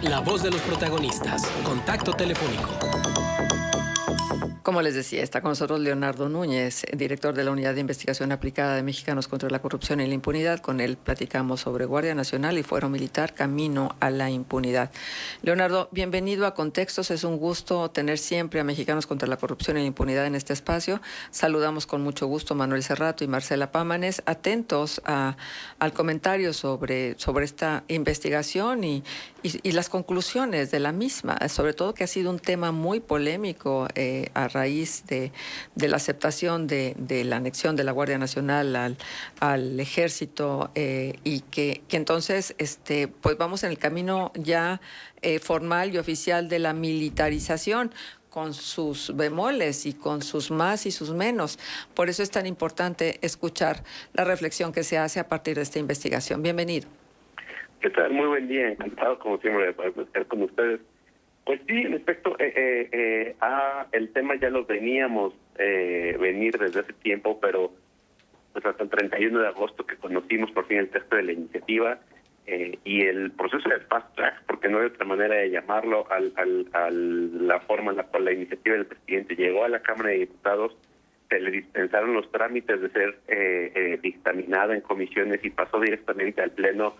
La voz de los protagonistas. Contacto telefónico. Como les decía, está con nosotros Leonardo Núñez, director de la Unidad de Investigación Aplicada de Mexicanos contra la Corrupción y la Impunidad. Con él platicamos sobre Guardia Nacional y Fuero Militar, camino a la impunidad. Leonardo, bienvenido a Contextos. Es un gusto tener siempre a Mexicanos contra la Corrupción y la Impunidad en este espacio. Saludamos con mucho gusto a Manuel Cerrato y Marcela Pámanes, atentos al comentario sobre esta investigación y las conclusiones de la misma, sobre todo que ha sido un tema muy polémico a raíz de la aceptación de la anexión de la Guardia Nacional al Ejército y que entonces pues vamos en el camino ya formal y oficial de la militarización, con sus bemoles y con sus más y sus menos. Por eso es tan importante escuchar la reflexión que se hace a partir de esta investigación. Bienvenido. ¿Qué tal? Muy buen día, encantado como siempre de poder estar con ustedes. Pues sí, en efecto, el tema ya lo veníamos venir desde hace tiempo, pero pues hasta el 31 de agosto que conocimos por fin el texto de la iniciativa y el proceso de fast track, porque no hay otra manera de llamarlo, a la forma en la cual la iniciativa del presidente llegó a la Cámara de Diputados, se le dispensaron los trámites de ser dictaminada en comisiones y pasó directamente al Pleno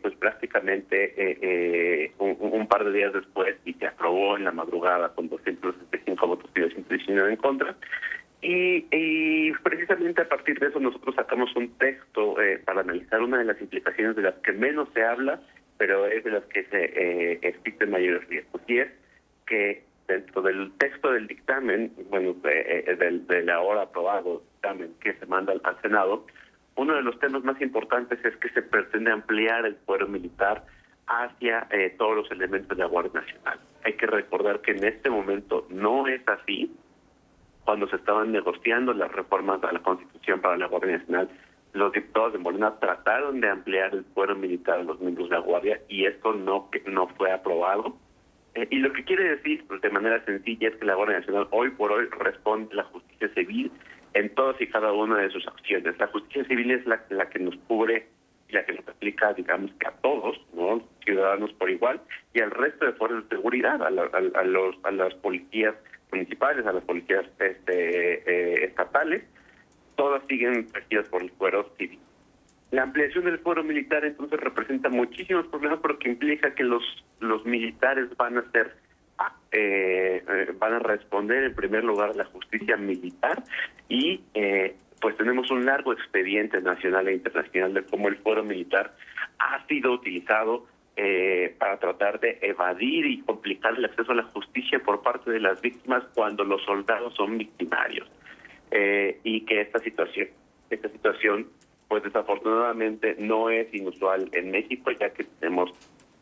pues prácticamente un par de días después, y se aprobó en la madrugada con 265 votos y 219 en contra. Y precisamente a partir de eso nosotros sacamos un texto para analizar una de las implicaciones de las que menos se habla, pero es de las que se existen mayores riesgos. Y es que dentro del texto del dictamen, bueno, del ahora aprobado dictamen que se manda al Senado, uno de los temas más importantes es que se pretende ampliar el fuero militar hacia todos los elementos de la Guardia Nacional. Hay que recordar que en este momento no es así. Cuando se estaban negociando las reformas a la Constitución para la Guardia Nacional, los diputados de Morena trataron de ampliar el fuero militar a los miembros de la Guardia y esto no fue aprobado. Y lo que quiere decir, pues, de manera sencilla, es que la Guardia Nacional hoy por hoy responde a la justicia civil en todas y cada una de sus acciones. La justicia civil es la que nos cubre y la que nos aplica, digamos, que a todos, ¿no?, ciudadanos por igual, y al resto de fuerzas de seguridad, a las policías municipales, a las policías estatales, todas siguen regidas por el fuero civil. La ampliación del fuero militar entonces representa muchísimos problemas porque implica que los militares van a responder en primer lugar a la justicia militar y pues tenemos un largo expediente nacional e internacional de cómo el fuero militar ha sido utilizado para tratar de evadir y complicar el acceso a la justicia por parte de las víctimas cuando los soldados son victimarios, y que esta situación pues desafortunadamente no es inusual en México, ya que tenemos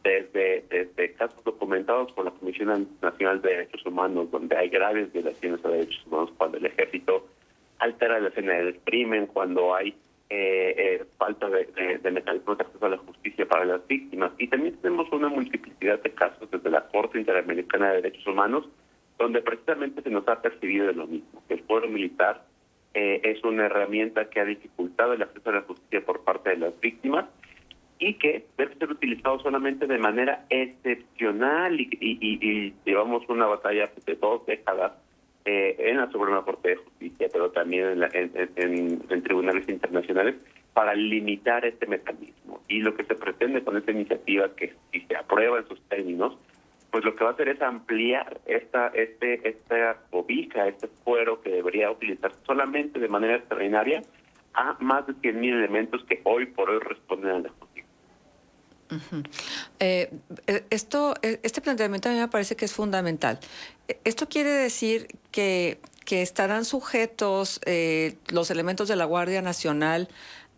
desde casos documentados por la Comisión Nacional de Derechos Humanos, donde hay graves violaciones a derechos humanos, cuando el ejército altera la escena del crimen, cuando hay falta de mecanismos de acceso a la justicia para las víctimas. Y también tenemos una multiplicidad de casos desde la Corte Interamericana de Derechos Humanos, donde precisamente se nos ha percibido de lo mismo, que el fuero militar es una herramienta que ha dificultado el acceso a la justicia por parte de las víctimas y que debe ser utilizado solamente de manera excepcional y llevamos una batalla de 2 décadas en la Suprema Corte de Justicia, pero también en tribunales internacionales, para limitar este mecanismo. Y lo que se pretende con esta iniciativa, que si se aprueba en sus términos, pues lo que va a hacer es ampliar esta cobija, este fuero que debería utilizar solamente de manera extraordinaria a más de 100,000 elementos que hoy por hoy responden a la justicia. Uh-huh. Este planteamiento a mí me parece que es fundamental. Esto quiere decir que estarán sujetos los elementos de la Guardia Nacional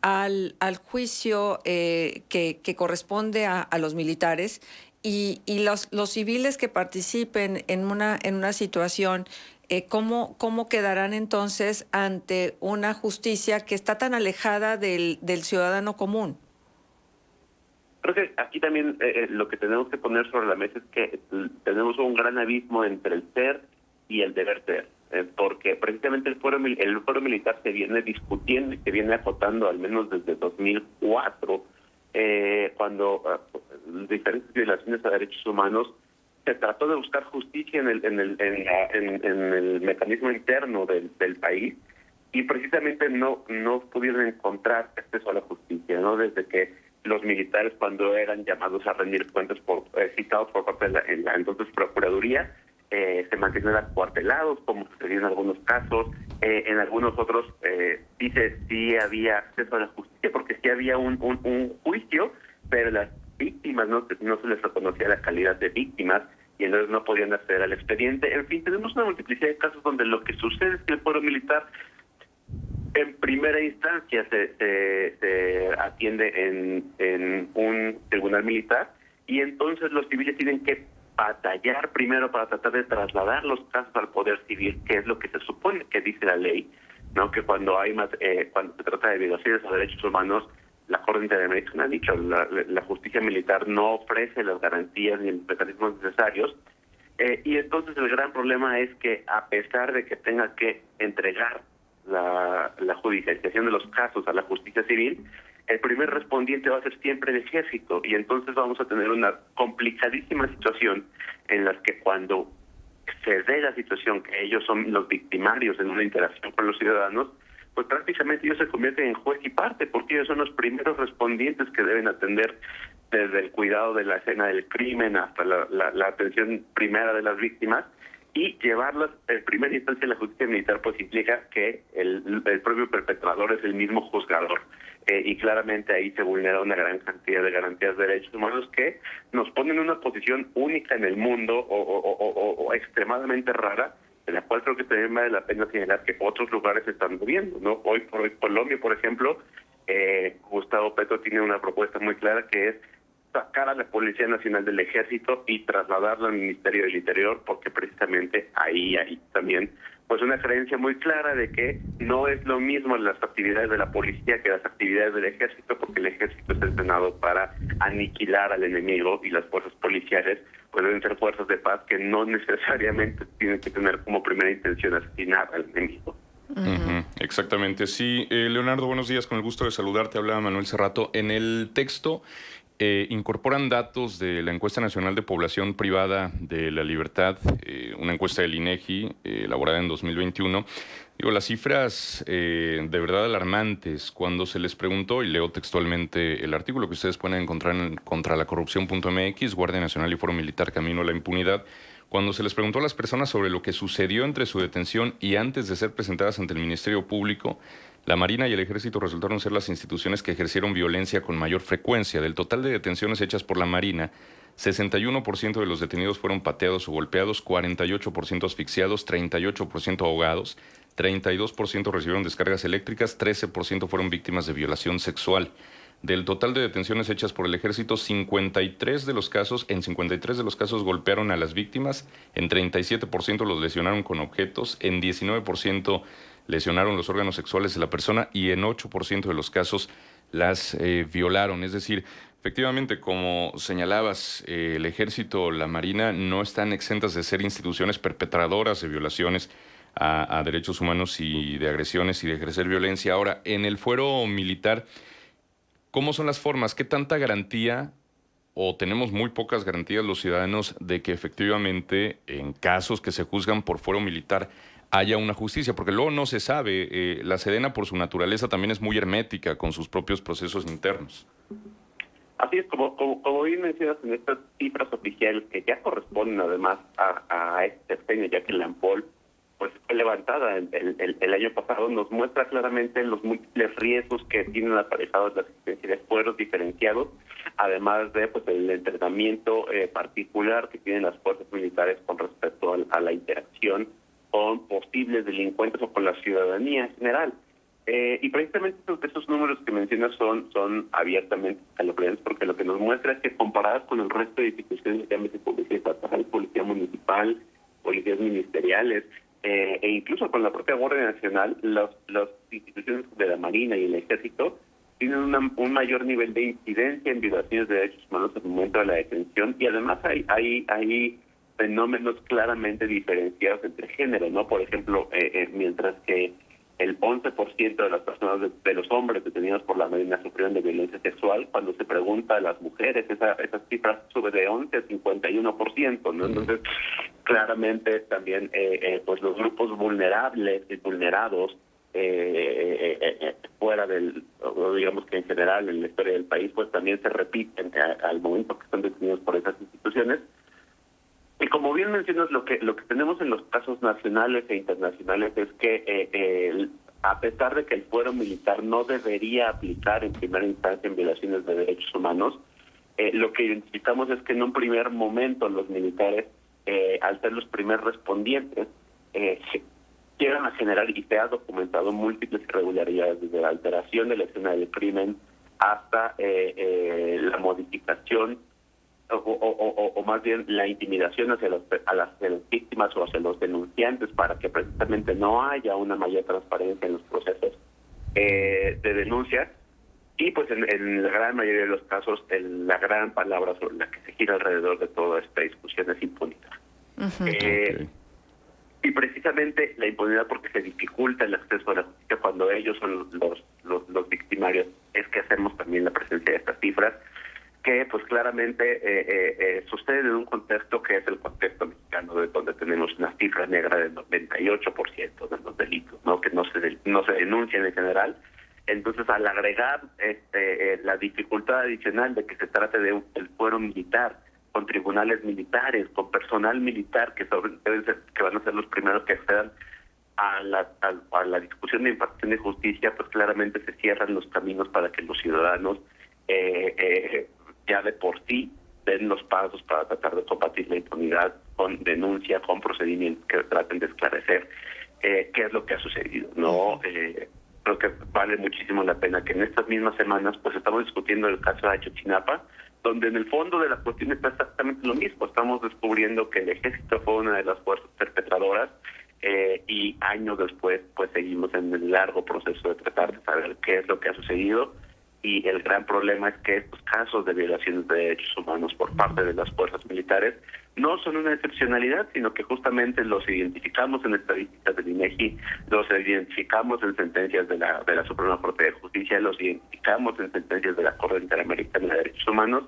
al juicio que corresponde a los militares y los civiles que participen en una situación. ¿Cómo quedarán entonces ante una justicia que está tan alejada del ciudadano común? Creo que aquí también lo que tenemos que poner sobre la mesa es que tenemos un gran abismo entre el ser y el deber ser, porque precisamente el fuero militar se viene discutiendo y se viene acotando al menos desde 2004 cuando diferentes violaciones a derechos humanos, se trató de buscar justicia en el mecanismo interno del país, y precisamente no pudieron encontrar acceso a la justicia, ¿no? Desde que los militares, cuando eran llamados a rendir cuentas citados por parte de la entonces Procuraduría, se mantenían acuartelados, como sucedió en algunos casos. En algunos otros sí había acceso a la justicia, porque sí había un juicio, pero las víctimas no se les reconocía la calidad de víctimas, y entonces no podían acceder al expediente. En fin, tenemos una multiplicidad de casos donde lo que sucede es que el fuero militar en primera instancia se atiende en un tribunal militar, y entonces los civiles tienen que batallar primero para tratar de trasladar los casos al Poder Civil, que es lo que se supone que dice la ley, ¿no? Que cuando cuando se trata de violaciones a derechos humanos, la Corte Interamericana ha dicho, la justicia militar no ofrece las garantías ni los mecanismos necesarios. Y entonces el gran problema es que, a pesar de que tenga que entregar la judicialización de los casos a la justicia civil, el primer respondiente va a ser siempre el ejército, y entonces vamos a tener una complicadísima situación en la que, cuando se dé la situación que ellos son los victimarios en una interacción con los ciudadanos, pues prácticamente ellos se convierten en juez y parte, porque ellos son los primeros respondientes que deben atender desde el cuidado de la escena del crimen hasta la atención primera de las víctimas, y llevarlas en primera instancia a la justicia militar pues implica que el propio perpetrador es el mismo juzgador, y claramente ahí se vulnera una gran cantidad de garantías de derechos humanos que nos ponen en una posición única en el mundo, o extremadamente rara, de la cual creo que también vale la pena señalar que otros lugares se están moviendo, ¿no? Hoy por hoy Colombia, por ejemplo, Gustavo Petro tiene una propuesta muy clara, que es sacar a la Policía Nacional del Ejército y trasladarla al Ministerio del Interior, porque precisamente ahí hay también pues una creencia muy clara de que no es lo mismo las actividades de la policía que las actividades del ejército, porque el ejército es entrenado para aniquilar al enemigo, y las fuerzas policiales pues deben ser fuerzas de paz que no necesariamente tienen que tener como primera intención asesinar al enemigo. Exactamente, sí. Leonardo, buenos días, con el gusto de saludarte. Hablaba Manuel Cerrato. En el texto incorporan datos de la Encuesta Nacional de Población Privada de la Libertad, una encuesta del INEGI elaborada en 2021. Digo, las cifras de verdad alarmantes. Cuando se les preguntó, y leo textualmente el artículo que ustedes pueden encontrar en contralacorrupción.mx, Guardia Nacional y Foro Militar Camino a la Impunidad, cuando se les preguntó a las personas sobre lo que sucedió entre su detención y antes de ser presentadas ante el Ministerio Público, la Marina y el Ejército resultaron ser las instituciones que ejercieron violencia con mayor frecuencia. Del total de detenciones hechas por la Marina, 61% de los detenidos fueron pateados o golpeados, 48% asfixiados, 38% ahogados, 32% recibieron descargas eléctricas, 13% fueron víctimas de violación sexual. Del total de detenciones hechas por el Ejército, en 53 de los casos golpearon a las víctimas, en 37% los lesionaron con objetos, en 19% lesionaron los órganos sexuales de la persona, y en 8% de los casos las violaron. Es decir, efectivamente, como señalabas, el Ejército, la Marina no están exentas de ser instituciones perpetradoras de violaciones a derechos humanos y de agresiones y de ejercer violencia. Ahora, en el fuero militar, ¿cómo son las formas? ¿Qué tanta garantía, o tenemos muy pocas garantías los ciudadanos, de que efectivamente en casos que se juzgan por fuero militar haya una justicia? Porque luego no se sabe. La Sedena, por su naturaleza, también es muy hermética con sus propios procesos internos. Así es, como bien mencionas, en estas cifras oficiales que ya corresponden además a este sexenio, ya que la ANPOL pues fue levantada el año pasado, nos muestra claramente los múltiples riesgos que tienen aparejados la existencia de fueros diferenciados, además de pues el entrenamiento particular que tienen las fuerzas militares con respecto a la interacción con posibles delincuentes o con la ciudadanía en general. Y precisamente esos números que mencionas son abiertamente escalofriantes, porque lo que nos muestra es que, comparadas con el resto de instituciones, llámese policía estatal, policía municipal, policías ministeriales, e incluso con la propia Guardia Nacional, las instituciones de la Marina y el Ejército tienen un mayor nivel de incidencia en violaciones de derechos humanos en el momento de la detención, y además hay fenómenos claramente diferenciados entre género, ¿no? Por ejemplo, mientras que el 11% de las personas, de los hombres detenidos por la Marina sufrieron de violencia sexual. Cuando se pregunta a las mujeres, esa cifra sube de 11 a 51%, ¿no? Entonces, claramente también pues los grupos vulnerables y vulnerados fuera del, o digamos que en general en la historia del país, pues también se repiten al momento que están detenidos por esas instituciones. Y como bien mencionas, lo que tenemos en los casos nacionales e internacionales es que a pesar de que el fuero militar no debería aplicar en primera instancia en violaciones de derechos humanos, lo que identificamos es que en un primer momento los militares, al ser los primeros respondientes, llegan a generar, y se ha documentado, múltiples irregularidades, desde la alteración de la escena del crimen hasta la modificación o más bien la intimidación hacia las víctimas o hacia los denunciantes para que precisamente no haya una mayor transparencia en los procesos de denuncia. Y pues en la gran mayoría de los casos la gran palabra sobre la que se gira alrededor de toda esta discusión es impunidad. Okay. Y precisamente la impunidad, porque se dificulta el acceso a la justicia cuando ellos son los victimarios, es que hacemos también la presencia de estas cifras, que pues claramente suceden en un contexto que es el contexto mexicano, de donde tenemos una cifra negra del 98% de los delitos, ¿no? Que no se denuncian en general. Entonces, al agregar la dificultad adicional de que se trate de el fuero militar, con tribunales militares, con personal militar, que van a ser los primeros que accedan a la discusión de impartición de justicia, pues claramente se cierran los caminos para que los ciudadanos ya de por sí den los pasos para tratar de combatir la impunidad con denuncia, con procedimientos que traten de esclarecer qué es lo que ha sucedido, ¿no? Creo que vale muchísimo la pena que en estas mismas semanas pues estamos discutiendo el caso de Ayotzinapa, donde en el fondo de la cuestión está exactamente lo mismo. Estamos descubriendo que el ejército fue una de las fuerzas perpetradoras y años después pues seguimos en el largo proceso de tratar de saber qué es lo que ha sucedido. Y el gran problema es que estos casos de violaciones de derechos humanos por parte de las fuerzas militares no son una excepcionalidad, sino que justamente los identificamos en estadísticas del INEGI, los identificamos en sentencias de la Suprema Corte de Justicia, los identificamos en sentencias de la Corte Interamericana de Derechos Humanos,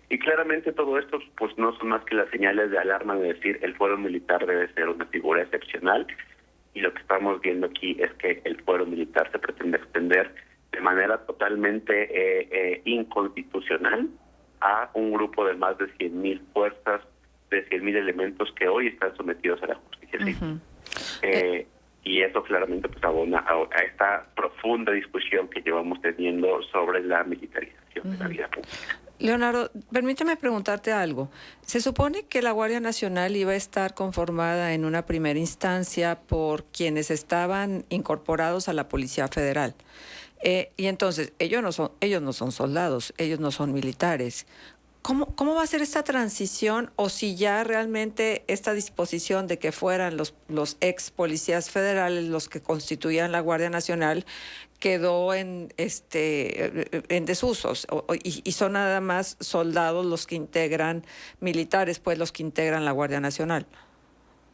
y claramente todo esto pues no son más que las señales de alarma de decir el fuero militar debe ser una figura excepcional, y lo que estamos viendo aquí es que el fuero militar se pretende extender de manera totalmente inconstitucional a un grupo de más de 100,000 fuerzas, de 100,000 elementos que hoy están sometidos a la justicia civil. Y eso claramente pues abona a esta profunda discusión que llevamos teniendo sobre la militarización de la vida pública. Leonardo, permíteme preguntarte algo. Se supone que la Guardia Nacional iba a estar conformada en una primera instancia por quienes estaban incorporados a la Policía Federal. Y entonces, ellos no son soldados, ellos no son militares. ¿Cómo va a ser esta transición, o si ya realmente esta disposición de que fueran los ex policías federales los que constituían la Guardia Nacional quedó en desusos y son nada más soldados los que integran, militares pues los que integran la Guardia Nacional?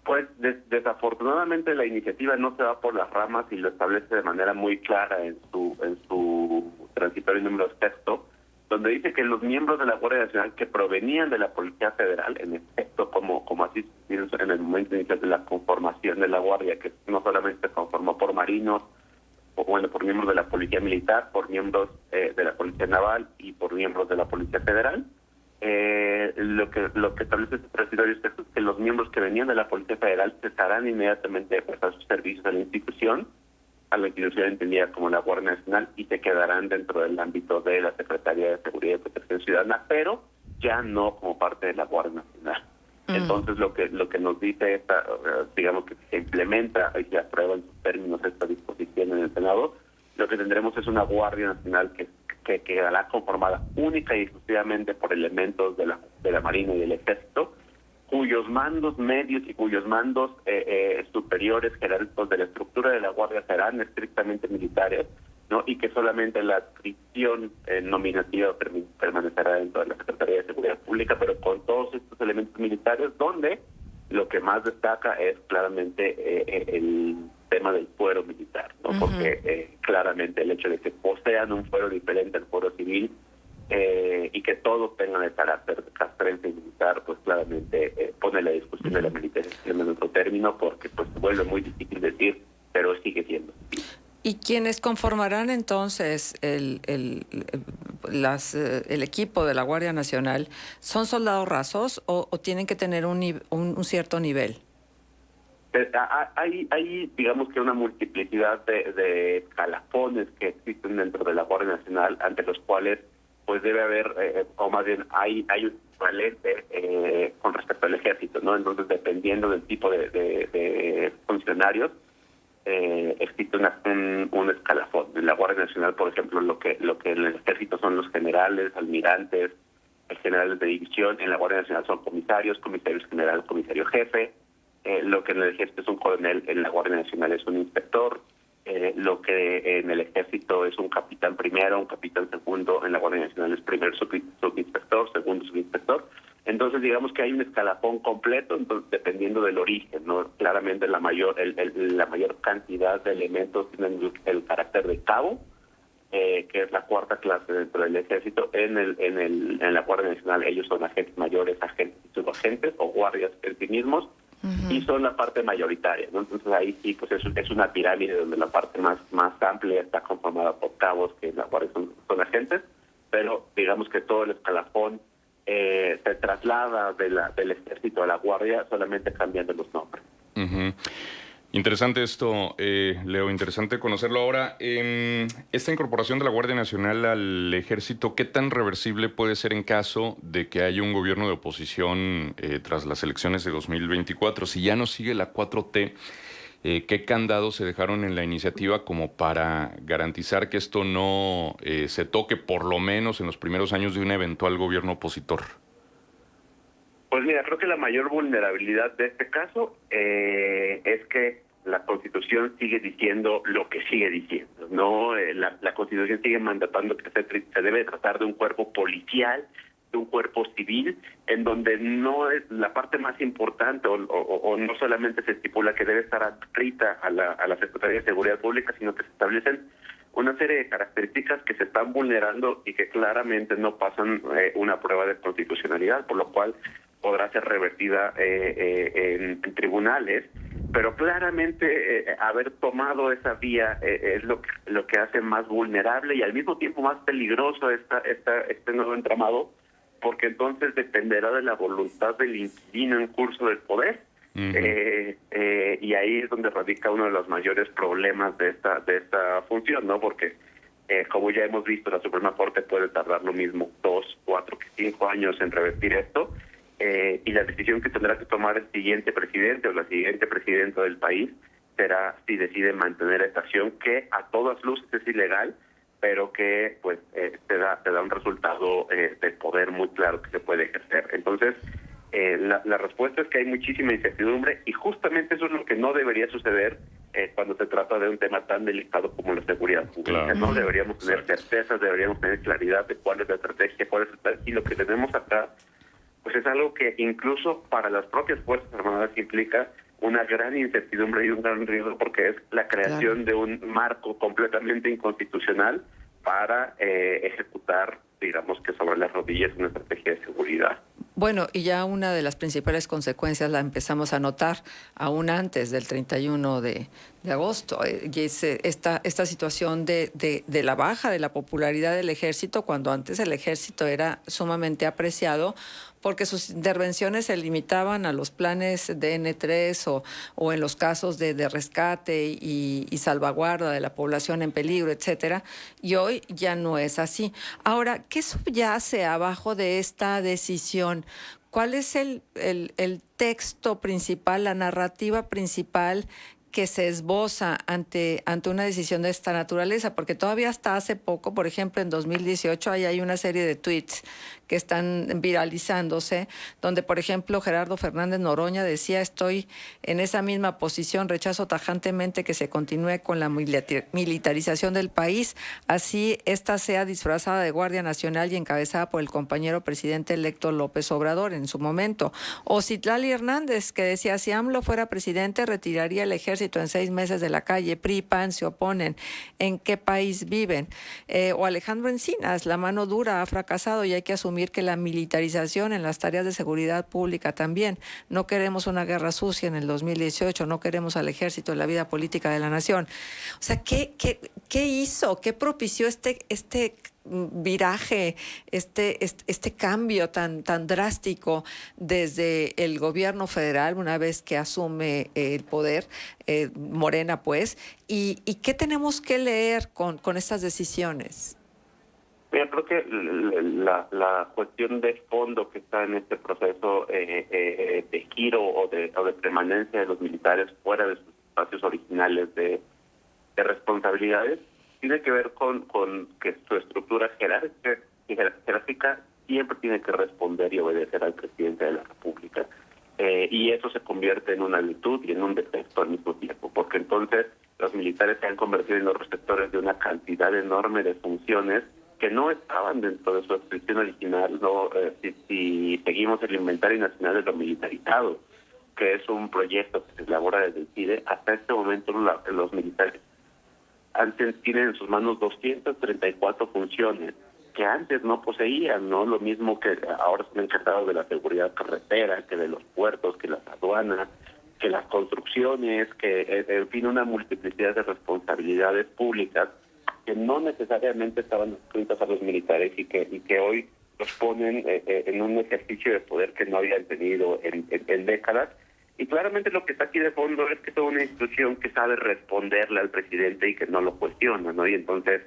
Pues desafortunadamente la iniciativa no se va por las ramas y lo establece de manera muy clara en su transitorio número de texto, donde dice que los miembros de la Guardia Nacional que provenían de la Policía Federal, en efecto, como así en el momento inicial de la conformación de la Guardia, que no solamente se conformó por marinos, por miembros de la Policía Militar, por miembros de la Policía Naval y por miembros de la Policía Federal, lo que establece este transitorio es que los miembros que venían de la Policía Federal cesarán inmediatamente de prestar sus servicios a la institución entendida como la Guardia Nacional, y se quedarán dentro del ámbito de la Secretaría de Seguridad y Protección Ciudadana, pero ya no como parte de la Guardia Nacional. Entonces lo que nos dice digamos que se implementa y se aprueba en sus términos esta disposición en el Senado, lo que tendremos es una Guardia Nacional que quedará conformada única y exclusivamente por elementos de la Marina y del Ejército, cuyos mandos medios y cuyos mandos superiores jerárquicos de la estructura de la Guardia serán estrictamente militares, ¿no? Y que solamente la adscripción nominativa permanecerá dentro de la Secretaría de Seguridad Pública, pero con todos estos elementos militares, donde lo que más destaca es claramente el tema del fuero militar, ¿no? ¿no? Porque claramente el hecho de que posean un fuero diferente al fuero civil y que todos tengan el carácter castrense y militar, pues claramente pone la discusión de la militarización en otro término, porque pues se vuelve muy difícil decir, pero sigue siendo. ¿Y quienes conformarán entonces el equipo de la Guardia Nacional son soldados rasos o tienen que tener un cierto nivel? Hay, digamos que una multiplicidad de escalafones que existen dentro de la Guardia Nacional, ante los cuales pues debe haber, o más bien hay un equivalente con respecto al ejército, ¿no? Entonces, dependiendo del tipo de funcionarios, existe un escalafón. En la Guardia Nacional, por ejemplo, lo que en el ejército son los generales, almirantes, generales de división. En la Guardia Nacional son comisarios general, comisario jefe. Lo que en el ejército es un coronel, en la Guardia Nacional es un inspector. Lo que en el ejército es un capitán primero, un capitán segundo, en la Guardia Nacional es primer subinspector, segundo subinspector. Entonces, digamos que hay un escalafón completo, entonces, dependiendo del origen, ¿no? Claramente la mayor cantidad de elementos tienen el carácter de cabo, que es la cuarta clase dentro del ejército. En la Guardia Nacional ellos son agentes mayores, agentes y subagentes, o guardias en sí mismos, y son la parte mayoritaria, ¿no? Entonces ahí sí, pues es una pirámide donde la parte más amplia está conformada por cabos, que en la Guardia son agentes, pero digamos que todo el escalafón se traslada del ejército a la Guardia, solamente cambiando los nombres. Interesante esto, Leo, interesante conocerlo. Ahora, esta incorporación de la Guardia Nacional al ejército, ¿qué tan reversible puede ser en caso de que haya un gobierno de oposición tras las elecciones de 2024? Si ya no sigue la 4T, ¿qué candados se dejaron en la iniciativa como para garantizar que esto no se toque, por lo menos en los primeros años de un eventual gobierno opositor? Pues mira, creo que la mayor vulnerabilidad de este caso es que la Constitución sigue diciendo lo que sigue diciendo, ¿no? La Constitución sigue mandatando que se debe tratar de un cuerpo policial, de un cuerpo civil, en donde no es la parte más importante, o no solamente se estipula que debe estar adscrita a la Secretaría de Seguridad Pública, sino que se establecen una serie de características que se están vulnerando y que claramente no pasan una prueba de constitucionalidad, por lo cual podrá ser revertida en tribunales, pero claramente haber tomado esa vía es lo que hace más vulnerable y al mismo tiempo más peligroso este nuevo entramado, porque entonces dependerá de la voluntad del inquilino en curso del poder. Y ahí es donde radica uno de los mayores problemas de esta función, ¿no? Porque como ya hemos visto, la Suprema Corte puede tardar lo mismo 2, 4, 5 años en revertir esto, y la decisión que tendrá que tomar el siguiente presidente o la siguiente presidenta del país será si decide mantener esta acción, que a todas luces es ilegal, pero que pues te da un resultado de poder muy claro que se puede ejercer. Entonces, la respuesta es que hay muchísima incertidumbre y justamente eso es lo que no debería suceder cuando se trata de un tema tan delicado como la seguridad pública. Claro. ¿No? Deberíamos tener certezas, deberíamos tener claridad de cuál es la estrategia, cuál es y lo que tenemos acá pues es algo que incluso para las propias Fuerzas Armadas implica una gran incertidumbre y un gran riesgo, porque es la creación de un marco completamente inconstitucional para ejecutar, digamos que sobre las rodillas, una estrategia de seguridad. Bueno, y ya una de las principales consecuencias la empezamos a notar aún antes del 31 de agosto, y es esta situación de la baja de la popularidad del ejército, cuando antes el ejército era sumamente apreciado porque sus intervenciones se limitaban a los planes de N3 o en los casos de rescate y salvaguarda de la población en peligro, etcétera. Y hoy ya no es así. Ahora, ¿qué subyace abajo de esta decisión? ¿Cuál es el texto principal, la narrativa principal que se esboza ante una decisión de esta naturaleza? Porque todavía hasta hace poco, por ejemplo, en 2018, ahí hay una serie de tweets que están viralizándose, donde, por ejemplo, Gerardo Fernández Noroña decía: estoy en esa misma posición, rechazo tajantemente que se continúe con la militarización del país, así esta sea disfrazada de Guardia Nacional y encabezada por el compañero presidente electo López Obrador en su momento. O Citlali Hernández, que decía: si AMLO fuera presidente, retiraría el ejército ejército en 6 meses de la calle, PRI y PAN se oponen. ¿En qué país viven? O Alejandro Encinas, la mano dura ha fracasado y hay que asumir que la militarización en las tareas de seguridad pública también. No queremos una guerra sucia en el 2018, no queremos al ejército en la vida política de la nación. O sea, ¿qué hizo? ¿Qué propició este viraje, este cambio tan drástico desde el gobierno federal una vez que asume el poder, Morena pues, y qué tenemos que leer con estas decisiones? Yo creo que la cuestión de fondo que está en este proceso de giro o de permanencia de los militares fuera de sus espacios originales de responsabilidades tiene que ver con que su estructura jerárquica siempre tiene que responder y obedecer al presidente de la República. Y eso se convierte en una virtud y en un defecto al mismo tiempo, porque entonces los militares se han convertido en los receptores de una cantidad enorme de funciones que no estaban dentro de su expresión original. Si seguimos el Inventario Nacional de lo Militarizado, que es un proyecto que se elabora desde el CIDE, hasta este momento los militares tienen en sus manos 234 funciones que antes no poseían, ¿no? Lo mismo que ahora son encargados de la seguridad carretera, que de los puertos, que las aduanas, que las construcciones, que en fin, una multiplicidad de responsabilidades públicas que no necesariamente estaban adscritas a los militares y que hoy los ponen en un ejercicio de poder que no habían tenido en décadas. Y claramente lo que está aquí de fondo es que es una institución que sabe responderle al presidente y que no lo cuestiona, ¿no? Y entonces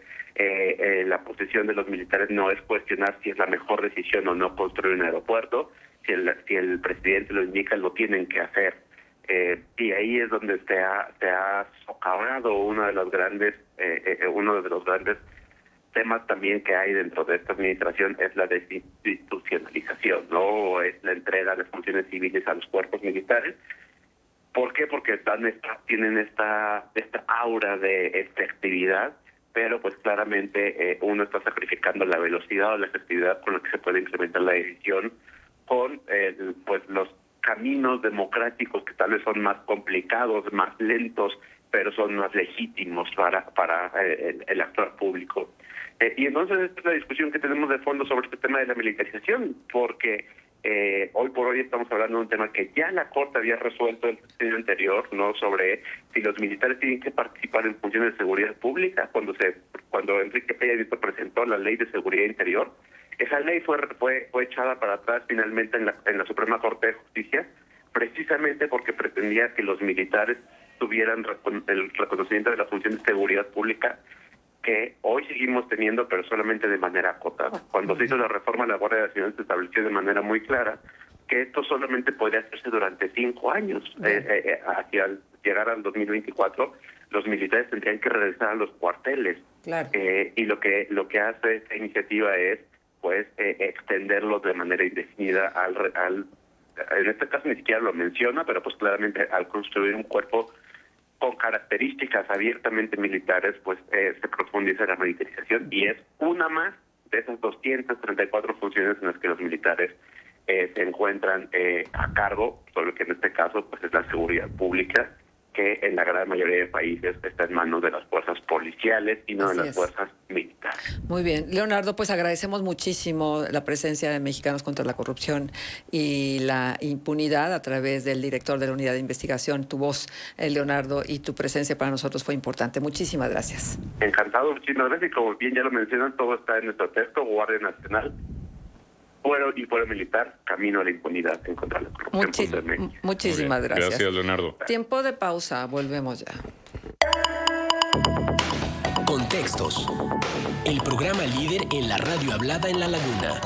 la posición de los militares no es cuestionar si es la mejor decisión o no construir un aeropuerto. Si el presidente lo indica, lo tienen que hacer. Y ahí es donde se ha socavado uno de los grandes temas también que hay dentro de esta administración, es la desinstitucionalización, ¿no? Es la entrega de funciones civiles a los cuerpos militares. ¿Por qué? Porque tienen esta aura de efectividad, pero pues claramente uno está sacrificando la velocidad o la efectividad con la que se puede incrementar la decisión con pues los caminos democráticos que tal vez son más complicados, más lentos, pero son más legítimos para el actor público. Y entonces esta es la discusión que tenemos de fondo sobre este tema de la militarización, porque hoy por hoy estamos hablando de un tema que ya la Corte había resuelto el sexenio anterior, no, sobre si los militares tienen que participar en funciones de seguridad pública. Cuando Enrique Peña Nieto presentó la Ley de Seguridad Interior, esa ley fue echada para atrás finalmente en la Suprema Corte de Justicia, precisamente porque pretendía que los militares tuvieran el reconocimiento de la función de seguridad pública, que hoy seguimos teniendo, pero solamente de manera acotada. Cuando se hizo la reforma a la Guardia Nacional se estableció de manera muy clara que esto solamente podría hacerse durante 5 años. Hacia llegar al 2024, los militares tendrían que regresar a los cuarteles. Claro. Y lo que hace esta iniciativa es pues extenderlo de manera indefinida en este caso ni siquiera lo menciona, pero pues claramente al construir un cuerpo con características abiertamente militares, pues se profundiza la militarización y es una más de esas 234 funciones en las que los militares se encuentran a cargo, solo que en este caso pues es la seguridad pública, que en la gran mayoría de países está en manos de las fuerzas policiales y no de las fuerzas militares. Muy bien. Leonardo, pues agradecemos muchísimo la presencia de Mexicanos contra la Corrupción y la Impunidad a través del director de la Unidad de Investigación. Tu voz, Leonardo, y tu presencia para nosotros fue importante. Muchísimas gracias. Encantado, muchísimas gracias. Y como bien ya lo mencionan, todo está en nuestro texto, Guardia Nacional, Fuero y Fuero Militar, camino a la impunidad en contra de la corrupción. Muchísimas gracias. Gracias, Leonardo. Tiempo de pausa, volvemos ya. Contextos. El programa líder en la radio hablada en La Laguna.